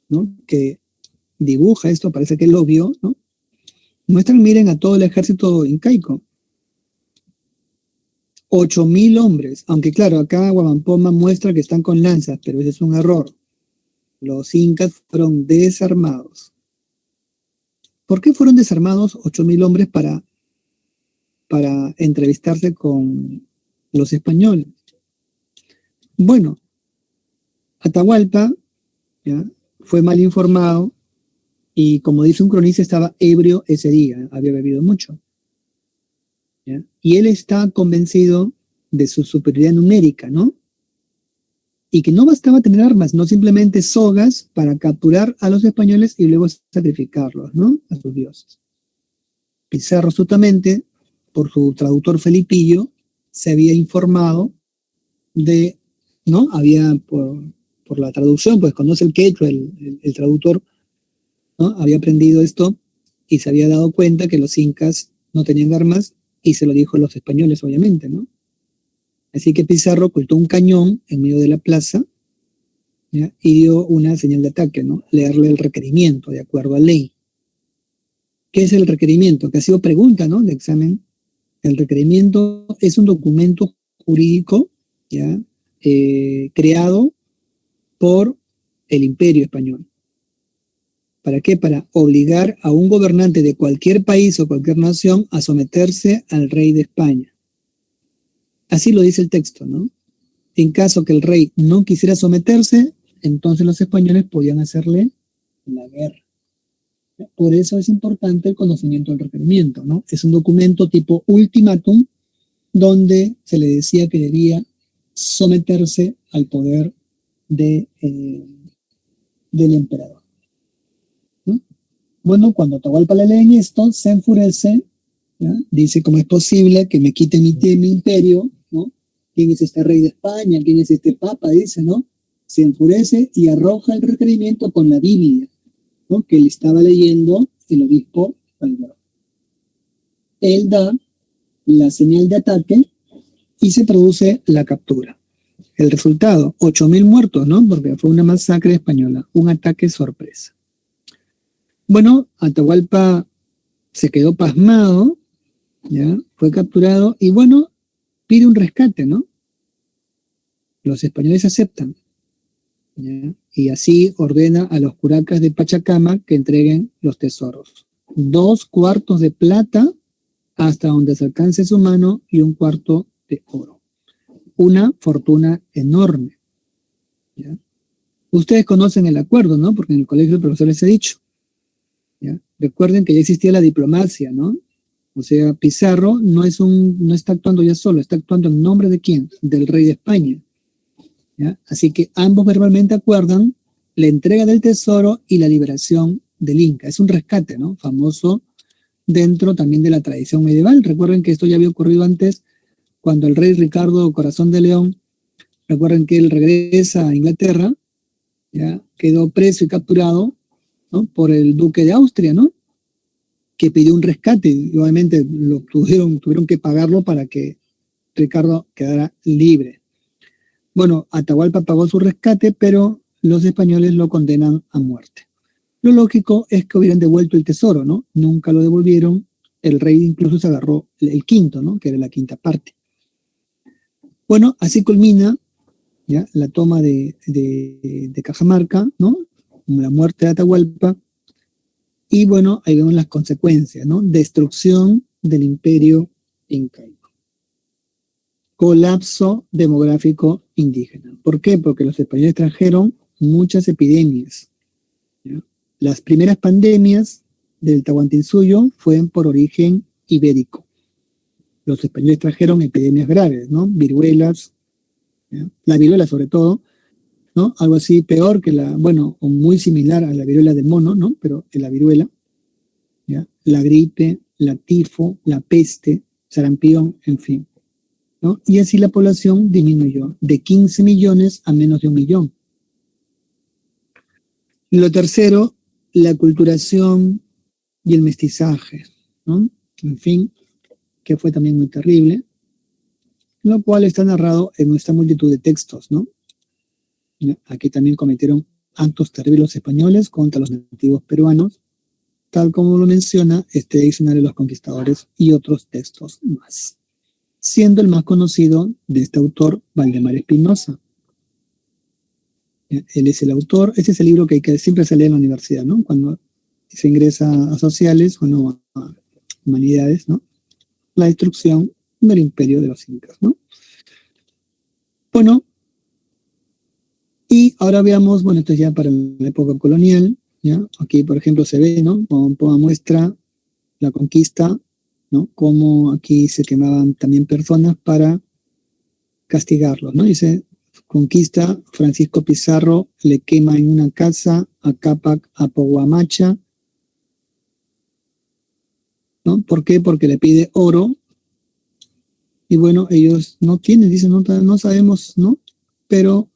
¿no?, que dibuja esto, parece que lo vio, ¿no? Muestran, miren, a todo el ejército incaico. 8.000 hombres, aunque claro, acá Guamampoma muestra que están con lanzas, pero ese es un error. Los incas fueron desarmados. ¿Por qué fueron desarmados 8.000 hombres para entrevistarse con los españoles? Bueno, Atahualpa, ¿ya?, fue mal informado y, como dice un cronista, estaba ebrio ese día, había bebido mucho, ¿ya? Y él está convencido de su superioridad numérica, ¿no? Y que no bastaba tener armas, no simplemente sogas para capturar a los españoles y luego sacrificarlos, ¿no?, a sus dioses. Pizarro, astutamente, por su traductor Felipillo, se había informado de, ¿no? Había, por la traducción, pues conoce el quechua, el traductor, ¿no?, había aprendido esto y se había dado cuenta que los incas no tenían armas, y se lo dijo a los españoles, obviamente, ¿no? Así que Pizarro ocultó un cañón en medio de la plaza, ¿ya?, y dio una señal de ataque, ¿no? Leerle el requerimiento de acuerdo a ley. ¿Qué es el requerimiento? Que ha sido pregunta, ¿no?, de examen. El requerimiento es un documento jurídico, ¿ya?, creado por el Imperio Español. ¿Para qué? Para obligar a un gobernante de cualquier país o cualquier nación a someterse al rey de España. Así lo dice el texto, ¿no? En caso que el rey no quisiera someterse, entonces los españoles podían hacerle la guerra. Por eso es importante el conocimiento del requerimiento, ¿no? Es un documento tipo ultimátum donde se le decía que debía someterse al poder del emperador, ¿no? Bueno, cuando Atahualpa le leen esto, se enfurece, ¿ya? Dice, ¿cómo es posible que me quiten mi imperio, ¿no? ¿Quién es este rey de España? ¿Quién es este papa? Dice, ¿no? Se enfurece y arroja el requerimiento con la Biblia, ¿no?, que le estaba leyendo el obispo Álvaro. Él da la señal de ataque y se produce la captura. El resultado, 8.000 muertos, ¿no?, porque fue una masacre española, un ataque sorpresa. Bueno, Atahualpa se quedó pasmado, ¿ya?, fue capturado y, bueno, pide un rescate, ¿no? Los españoles aceptan, ¿ya?, y así ordena a los curacas de Pachacama que entreguen los tesoros. 2 cuartos de plata hasta donde se alcance su mano y 1 cuarto de oro. Una fortuna enorme, ¿ya? Ustedes conocen el acuerdo, ¿no? Porque en el colegio de profesores he dicho, ¿ya? Recuerden que ya existía la diplomacia, ¿no? O sea, Pizarro no está actuando ya solo, está actuando en nombre de ¿quién? Del rey de España, ¿ya? Así que ambos verbalmente acuerdan la entrega del tesoro y la liberación del Inca. Es un rescate, ¿no?, famoso dentro también de la tradición medieval. Recuerden que esto ya había ocurrido antes, cuando el rey Ricardo Corazón de León, recuerden que él regresa a Inglaterra, ¿ya?, quedó preso y capturado, ¿no?, por el duque de Austria, ¿no?, que pidió un rescate y obviamente tuvieron que pagarlo para que Ricardo quedara libre. Bueno, Atahualpa pagó su rescate, pero los españoles lo condenan a muerte. Lo lógico es que hubieran devuelto el tesoro, ¿no? Nunca lo devolvieron. El rey incluso se agarró el quinto, ¿no?, que era la quinta parte. Bueno, así culmina, ¿ya?, la toma de Cajamarca, ¿no?, la muerte de Atahualpa. Y bueno, ahí vemos las consecuencias, ¿no? Destrucción del imperio incaico. Colapso demográfico indígena. ¿Por qué? Porque los españoles trajeron muchas epidemias, ¿ya? Las primeras pandemias del Tahuantinsuyo fueron por origen ibérico. Los españoles trajeron epidemias graves, ¿no? Viruelas, ¿ya? La viruela sobre todo, ¿no? Algo así peor que o muy similar a la viruela del mono, ¿no? Pero la viruela, ¿ya? La gripe, la tifo, la peste, sarampión, en fin, ¿no? Y así la población disminuyó de 15 millones a menos de 1 millón. Lo tercero, la aculturación y el mestizaje, ¿no? En fin, que fue también muy terrible, lo cual está narrado en nuestra multitud de textos, ¿no? Aquí también cometieron actos terribles los españoles contra los nativos peruanos, tal como lo menciona este diccionario de los conquistadores y otros textos más, siendo el más conocido de este autor Valdemar Espinosa. Él es el autor, ese es el libro que siempre se lee en la universidad, ¿no? Cuando se ingresa a sociales, a humanidades, ¿no? La destrucción del imperio de los incas, ¿no? Bueno, y ahora veamos, esto es ya para la época colonial, ¿ya? Aquí, por ejemplo, se ve, ¿no? Como muestra la conquista, ¿no? Cómo aquí se quemaban también personas para castigarlos, ¿no? Dice, conquista, Francisco Pizarro le quema en una casa a Cápac Apoguamacha, ¿no? ¿Por qué? Porque le pide oro, y ellos no tienen, dicen, no sabemos, ¿no? Pero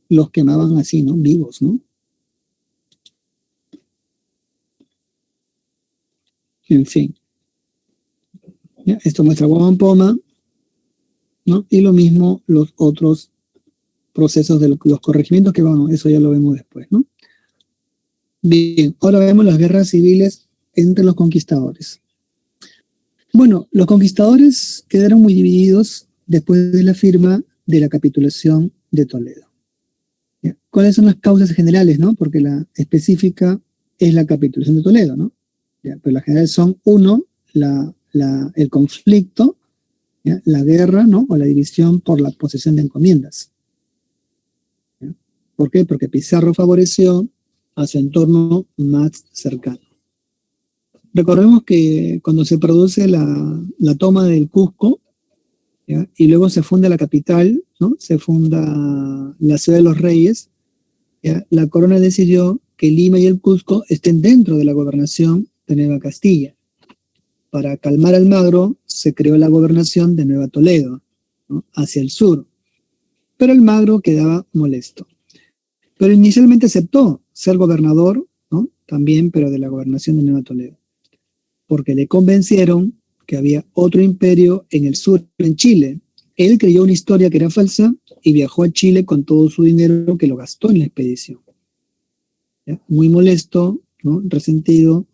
los quemaban así, ¿no? Vivos, ¿no? En fin. ¿Ya? Esto muestra Guamampoma, ¿no? Y lo mismo los otros procesos de los corregimientos, que eso ya lo vemos después, ¿no? Bien, ahora vemos las guerras civiles entre los conquistadores. Bueno, los conquistadores quedaron muy divididos después de la firma de la capitulación de Toledo. ¿Ya? ¿Cuáles son las causas generales, no? Porque la específica es la capitulación de Toledo, ¿no? ¿Ya? Pero las generales son, uno, el conflicto, ¿ya? La guerra, ¿no? O la división por la posesión de encomiendas. ¿Ya? ¿Por qué? Porque Pizarro favoreció a su entorno más cercano. Recordemos que cuando se produce la toma del Cusco, ¿ya? Y luego se funda la capital, ¿no? Se funda la ciudad de los reyes, ¿ya? La corona decidió que Lima y el Cusco estén dentro de la gobernación de Nueva Castilla. Para calmar a Almagro se creó la gobernación de Nueva Toledo, ¿no? Hacia el sur. Pero Almagro quedaba molesto. Pero inicialmente aceptó ser gobernador, ¿no? También, pero de la gobernación de Nueva Toledo, porque le convencieron que había otro imperio en el sur, en Chile. Él creyó una historia que era falsa y viajó a Chile con todo su dinero que lo gastó en la expedición. ¿Ya? Muy molesto, ¿no? Resentido,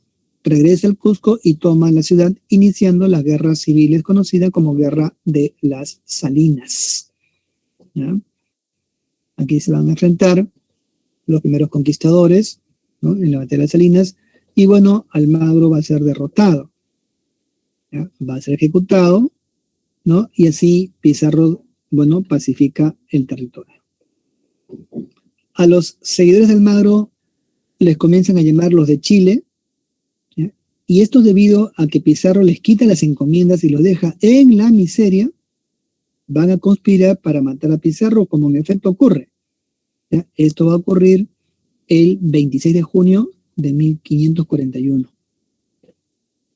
regresa al Cusco y toma la ciudad, iniciando las guerras civiles conocidas como Guerra de las Salinas. ¿Ya? Aquí se van a enfrentar los primeros conquistadores, ¿no? En la batalla de las Salinas, y Almagro va a ser derrotado, ¿ya? Va a ser ejecutado, ¿no? Y así Pizarro, pacifica el territorio. A los seguidores de Almagro les comienzan a llamar los de Chile, ¿ya? Y esto debido a que Pizarro les quita las encomiendas y los deja en la miseria. Van a conspirar para matar a Pizarro, como en efecto ocurre, ¿ya? Esto va a ocurrir el 26 de junio de 1541.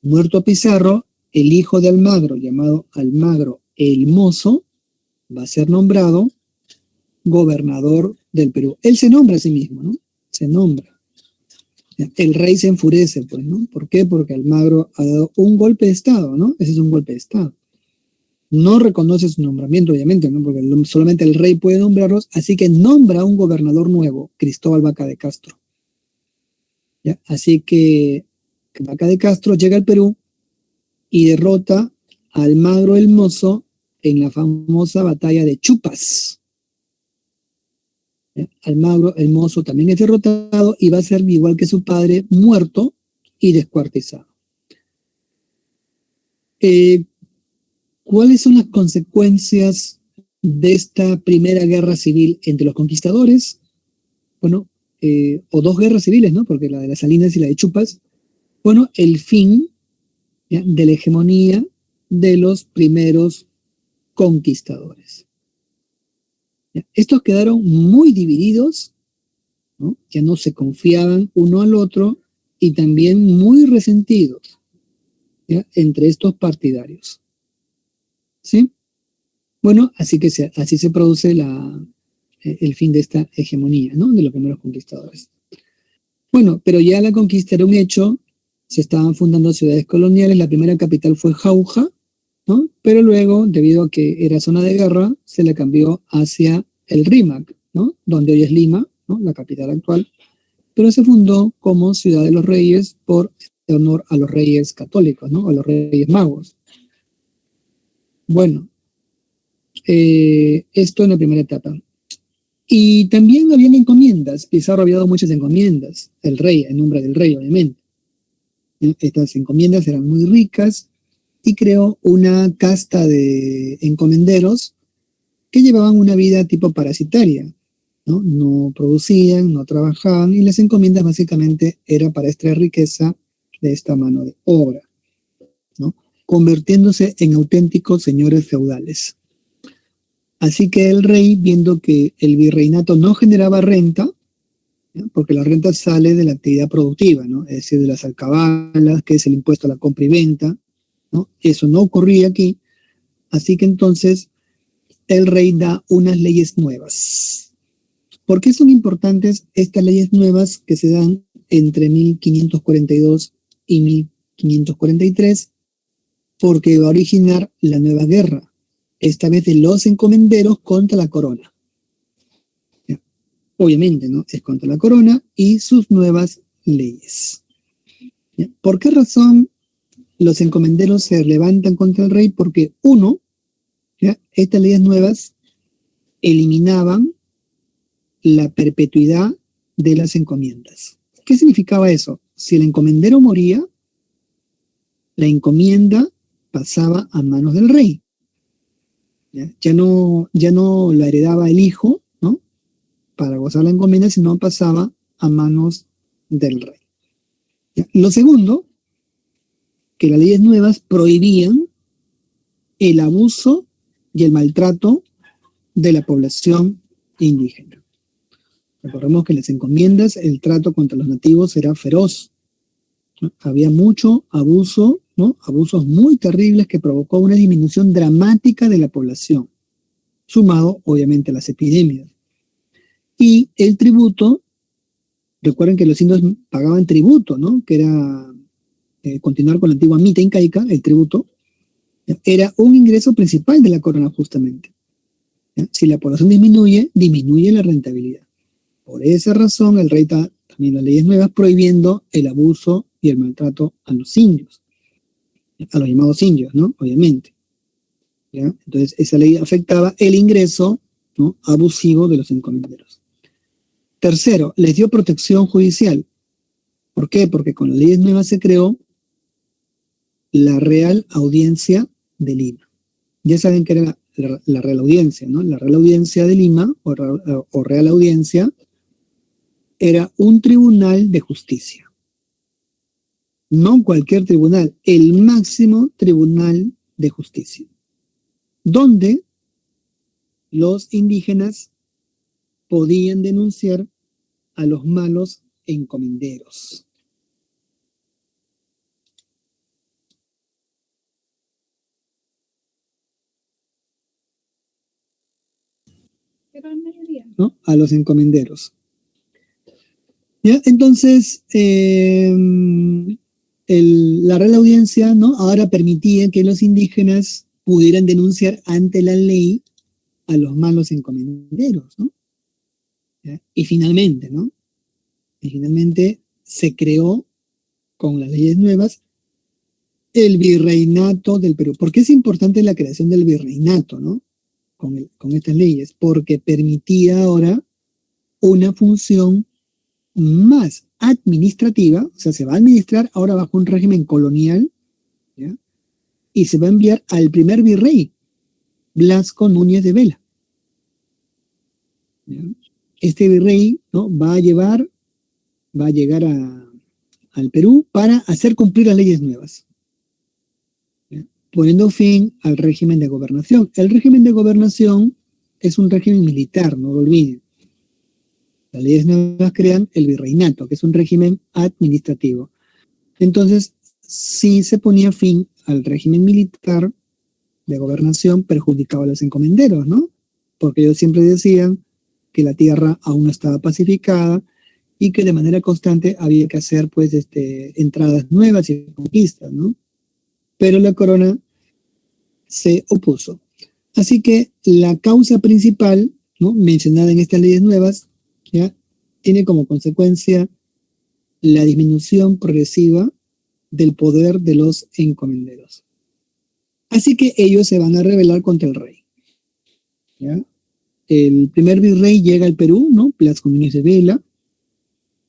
Muerto Pizarro, el hijo de Almagro, llamado Almagro el Mozo, va a ser nombrado gobernador del Perú. Él se nombra a sí mismo, ¿no? Se nombra. El rey se enfurece, pues, ¿no? ¿Por qué? Porque Almagro ha dado un golpe de Estado, ¿no? Ese es un golpe de Estado. No reconoce su nombramiento, obviamente, ¿no? Porque solamente el rey puede nombrarlos, así que nombra a un gobernador nuevo, Cristóbal Vaca de Castro. ¿Ya? Así que Vaca de Castro llega al Perú y derrota a Almagro el Mozo en la famosa batalla de Chupas. ¿Ya? Almagro el Mozo también es derrotado y va a ser, igual que su padre, muerto y descuartizado. ¿Cuáles son las consecuencias de esta primera guerra civil entre los conquistadores? bueno, o dos guerras civiles, ¿no? Porque la de las Salinas y la de Chupas, bueno, el fin, ¿ya?, de la hegemonía de los primeros conquistadores. ¿Ya? Estos quedaron muy divididos, ¿no? Ya no se confiaban uno al otro y también muy resentidos, ¿ya?, entre estos partidarios. ¿Sí? Bueno, así se produce el fin de esta hegemonía, ¿no?, de los primeros conquistadores. Bueno, pero ya la conquista era un hecho, se estaban fundando ciudades coloniales, la primera capital fue Jauja, ¿no? Pero luego, debido a que era zona de guerra, se le cambió hacia el Rímac, ¿no?, donde hoy es Lima, ¿no?, la capital actual, pero se fundó como Ciudad de los Reyes por honor a los reyes católicos, ¿no?, a los reyes magos. Bueno, esto en la primera etapa. Y también habían encomiendas. Pizarro había dado muchas encomiendas, el rey, en nombre del rey, obviamente. Estas encomiendas eran muy ricas y creó una casta de encomenderos que llevaban una vida tipo parasitaria, ¿no? No producían, no trabajaban, y las encomiendas básicamente era para extraer riqueza de esta mano de obra, ¿no?, convirtiéndose en auténticos señores feudales. Así que el rey, viendo que el virreinato no generaba renta, ¿no?, porque la renta sale de la actividad productiva, ¿no?, es decir, de las alcabalas, que es el impuesto a la compra y venta, ¿no? Eso no ocurría aquí, así que entonces el rey da unas leyes nuevas. ¿Por qué son importantes estas leyes nuevas que se dan entre 1542 y 1543? Porque va a originar la nueva guerra, esta vez de los encomenderos contra la corona. ¿Ya? Obviamente, ¿no?, es contra la corona y sus nuevas leyes. ¿Ya? ¿Por qué razón los encomenderos se levantan contra el rey? Porque uno, ¿ya?, estas leyes nuevas eliminaban la perpetuidad de las encomiendas. ¿Qué significaba eso? Si el encomendero moría, la encomienda pasaba a manos del rey. Ya no la heredaba el hijo, ¿no?, para gozar la encomienda, sino pasaba a manos del rey. ¿Ya? Lo segundo, que las leyes nuevas prohibían el abuso y el maltrato de la población indígena. Recordemos que en las encomiendas el trato contra los nativos era feroz, ¿no? Había mucho abuso, ¿no?, abusos muy terribles que provocó una disminución dramática de la población, sumado obviamente a las epidemias. Y el tributo, recuerden que los indios pagaban tributo, ¿no?, que era continuar con la antigua mita incaica, el tributo, era un ingreso principal de la corona justamente. ¿Ya? Si la población disminuye, disminuye la rentabilidad. Por esa razón, el rey da también las leyes nuevas prohibiendo el abuso y el maltrato a los indios, a los llamados indios, ¿no?, obviamente. ¿Ya? Entonces, esa ley afectaba el ingreso, ¿no?, abusivo de los encomenderos. Tercero, les dio protección judicial. ¿Por qué? Porque con las leyes nuevas se creó la Real Audiencia de Lima. Ya saben que era la Real Audiencia, ¿no? La Real Audiencia de Lima, o Real Audiencia, era un tribunal de justicia. No cualquier tribunal, el máximo tribunal de justicia, donde los indígenas podían denunciar a los malos encomenderos. ¿No? A los encomenderos. ¿Ya? Entonces, la Real Audiencia, ¿no?, ahora permitía que los indígenas pudieran denunciar ante la ley a los malos encomenderos, ¿no? ¿Ya? Y finalmente, ¿no?, se creó con las leyes nuevas el virreinato del Perú. ¿Por qué es importante la creación del virreinato, ¿no?, con estas leyes? Porque permitía ahora una función más administrativa, o sea, se va a administrar ahora bajo un régimen colonial, ¿ya?, y se va a enviar al primer virrey, Blasco Núñez de Vela. ¿Ya? este virrey, ¿no? va a llegar al Perú para hacer cumplir las leyes nuevas, ¿ya? Poniendo fin al régimen de gobernación. El régimen de gobernación es un régimen militar, no lo olviden. Las leyes nuevas crean el virreinato, que es un régimen administrativo. Entonces, si se ponía fin al régimen militar de gobernación, perjudicaba a los encomenderos, ¿no? Porque ellos siempre decían que la tierra aún no estaba pacificada y que de manera constante había que hacer, pues, entradas nuevas y conquistas, ¿no? Pero la corona se opuso. Así que la causa principal, ¿no?, mencionada en estas leyes nuevas, ¿ya?, tiene como consecuencia la disminución progresiva del poder de los encomenderos. Así que ellos se van a rebelar contra el rey, ¿ya? El primer virrey llega al Perú, ¿no? Blasco Núñez de Vela,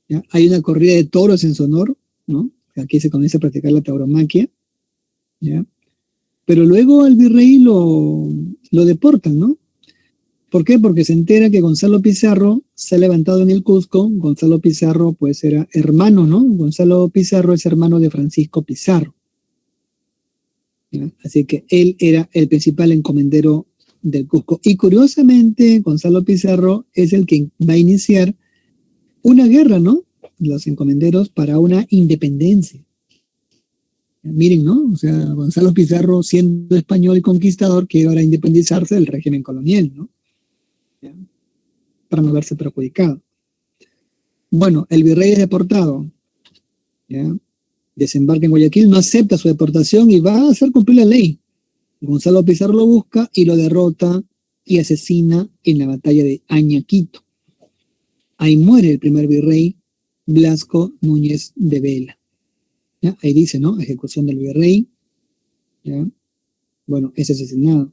¿ya? Hay una corrida de toros en su honor, ¿no? Aquí se comienza a practicar la tauromaquia, ¿ya? Pero luego al virrey lo deportan, ¿no? ¿Por qué? Porque se entera que Gonzalo Pizarro se ha levantado en el Cusco. Gonzalo Pizarro, pues, era hermano, ¿no? Gonzalo Pizarro es hermano de Francisco Pizarro, ¿ya? Así que él era el principal encomendero del Cusco. Y curiosamente, Gonzalo Pizarro es el que va a iniciar una guerra, ¿no? Los encomenderos para una independencia. Miren, ¿no? O sea, Gonzalo Pizarro, siendo español y conquistador, quiere ahora independizarse del régimen colonial, ¿no? ¿Ya? Para no verse perjudicado. Bueno, el virrey es deportado, ¿ya? Desembarca en Guayaquil, no acepta su deportación y va a hacer cumplir la ley. Gonzalo Pizarro lo busca y lo derrota y asesina en la batalla de Añaquito. Ahí muere el primer virrey, Blasco Núñez de Vela, ¿ya? Ahí dice, ¿no? Ejecución del virrey, ¿ya? Bueno, es asesinado.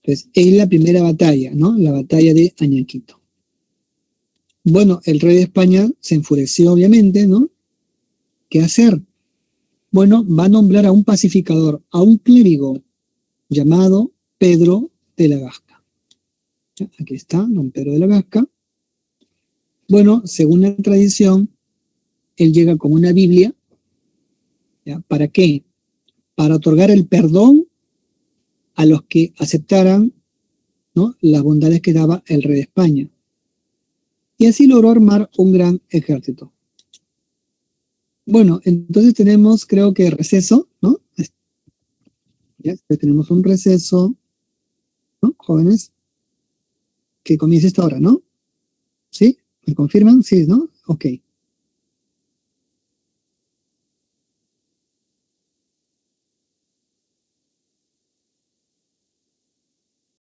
Entonces, es la primera batalla, ¿no? La batalla de Añaquito. Bueno, el rey de España se enfureció, obviamente, ¿no? ¿Qué hacer? Bueno, va a nombrar a un pacificador, a un clérigo llamado Pedro de la Gasca. ¿Ya? Aquí está, don Pedro de la Gasca. Bueno, según la tradición, él llega con una Biblia, ¿ya? ¿Para qué? Para otorgar el perdón a los que aceptaran, ¿no?, las bondades que daba el rey de España. Y así logró armar un gran ejército. Bueno, entonces tenemos, creo que receso, ¿no? Ya tenemos un receso, ¿no, jóvenes? Que comience esta hora, ¿no? ¿Sí? ¿Me confirman? Sí, ¿no? Ok.